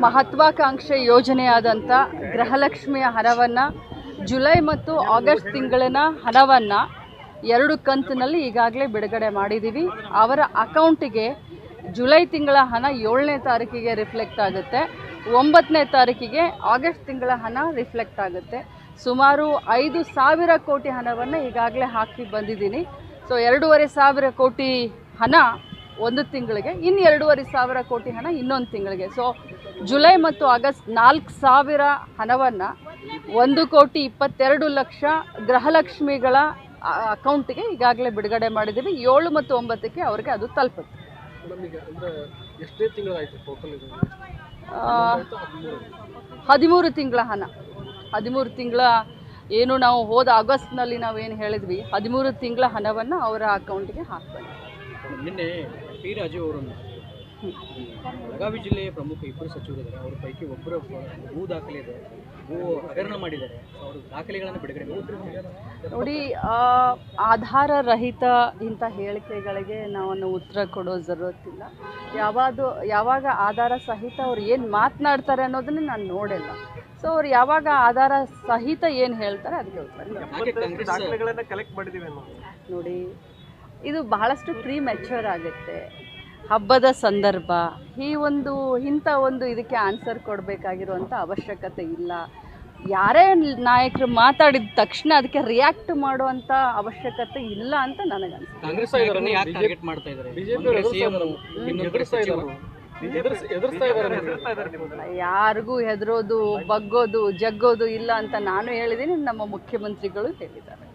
ಮಹತ್ವಾಕಾಂಕ್ಷೆ ಯೋಜನೆಯಾದಂಥ ಗೃಹಲಕ್ಷ್ಮಿಯ ಹಣವನ್ನು ಜುಲೈ ಮತ್ತು ಆಗಸ್ಟ್ ತಿಂಗಳಿನ ಹಣವನ್ನು 2 ಕಂತಿನಲ್ಲಿ ಈಗಾಗಲೇ ಬಿಡುಗಡೆ ಮಾಡಿದ್ದೀವಿ. ಅವರ ಅಕೌಂಟಿಗೆ ಜುಲೈ ತಿಂಗಳ ಹಣ 7ನೇ ತಾರೀಕಿಗೆ ರಿಫ್ಲೆಕ್ಟ್ ಆಗುತ್ತೆ, 9ನೇ ತಾರೀಕಿಗೆ ಆಗಸ್ಟ್ ತಿಂಗಳ ಹಣ ರಿಫ್ಲೆಕ್ಟ್ ಆಗುತ್ತೆ. ಸುಮಾರು 5,000 ಕೋಟಿ ಹಣವನ್ನು ಈಗಾಗಲೇ ಹಾಕಿ ಬಂದಿದ್ದೀನಿ. ಸೊ 2,500 ಕೋಟಿ ಹಣ ಒಂದು ತಿಂಗಳಿಗೆ, ಇನ್ನು 2,500 ಕೋಟಿ ಹಣ ಇನ್ನೊಂದು ತಿಂಗಳಿಗೆ. ಸೊ ಜುಲೈ ಮತ್ತು ಆಗಸ್ಟ್ 4,000 ಹಣವನ್ನು 1,22,00,000 ಗೃಹಲಕ್ಷ್ಮಿಗಳ ಅಕೌಂಟಿಗೆ ಈಗಾಗಲೇ ಬಿಡುಗಡೆ ಮಾಡಿದ್ದೀವಿ. 7 ಮತ್ತು 9ಕ್ಕೆ ಅವ್ರಿಗೆ ಅದು ತಲುಪುತ್ತೆ. 13 ತಿಂಗಳ ಹಣ, 13 ತಿಂಗಳ ಏನು ನಾವು ಹೋದ ಆಗಸ್ಟ್ನಲ್ಲಿ ನಾವೇನು ಹೇಳಿದ್ವಿ, 13 ತಿಂಗಳ ಹಣವನ್ನು ಅವರ ಅಕೌಂಟಿಗೆ ಹಾಕ್ಬೇಕು. ನಿನ್ನೆ ಟಿ ರಾಜು ಅವರನ್ನು ಬೆಳಗಾವಿ ಜಿಲ್ಲೆಯ ಪ್ರಮುಖ 2 ಸಚಿವರಿದ್ದಾರೆ, ಅವ್ರ ಪೈಕಿ ಒಬ್ಬರು ಭೂ ದಾಖಲೆ ಇದೆ, ಭೂ ಹಗರಣ ಮಾಡಿದ್ದಾರೆ, ಅವರು ದಾಖಲೆಗಳನ್ನು ಬಿಡುಗಡೆ ಮಾಡಿದ್ದಾರೆ. ನೋಡಿ, ಆಧಾರ ರಹಿತ ಇಂಥ ಹೇಳಿಕೆಗಳಿಗೆ ನಾವು ಉತ್ತರ ಕೊಡೋ ಜರುರತ್ತಿಲ್ಲ. ಯಾವಾಗ ಆಧಾರ ಸಹಿತ ಅವ್ರು ಏನು ಮಾತನಾಡ್ತಾರೆ ಅನ್ನೋದನ್ನ ನಾನು ನೋಡಿಲ್ಲ. ಸೊ ಅವ್ರು ಯಾವಾಗ ಆಧಾರ ಸಹಿತ ಏನು ಹೇಳ್ತಾರೆ ಅದಕ್ಕೆ ಉತ್ತರ. ಕಲೆಕ್ಟ್ ಮಾಡಿದ್ದೀವಿ ನೋಡಿ, ಇದು ಬಹಳಷ್ಟು ಪ್ರೀಮೆಚ್ಯೂರ್ ಆಗುತ್ತೆ. ಹಬ್ಬದ ಸಂದರ್ಭ ಇಂಥ ಒಂದು ಇದಕ್ಕೆ ಆನ್ಸರ್ ಕೊಡಬೇಕಾಗಿರುವಂಥ ಅವಶ್ಯಕತೆ ಇಲ್ಲ. ಯಾರೇ ನಾಯಕರು ಮಾತಾಡಿದ ತಕ್ಷಣ ಅದಕ್ಕೆ ರಿಯಾಕ್ಟ್ ಮಾಡುವಂಥ ಅವಶ್ಯಕತೆ ಇಲ್ಲ ಅಂತ ನನಗನ್ಸುತ್ತೆ. ಯಾರಿಗೂ ಹೆದರೋದು, ಬಗ್ಗೋದು, ಜಗ್ಗೋದು ಇಲ್ಲ ಅಂತ ನಾನು ಹೇಳಿದ್ದೀನಿ, ನಮ್ಮ ಮುಖ್ಯಮಂತ್ರಿಗಳು ಹೇಳಿದ್ದಾರೆ.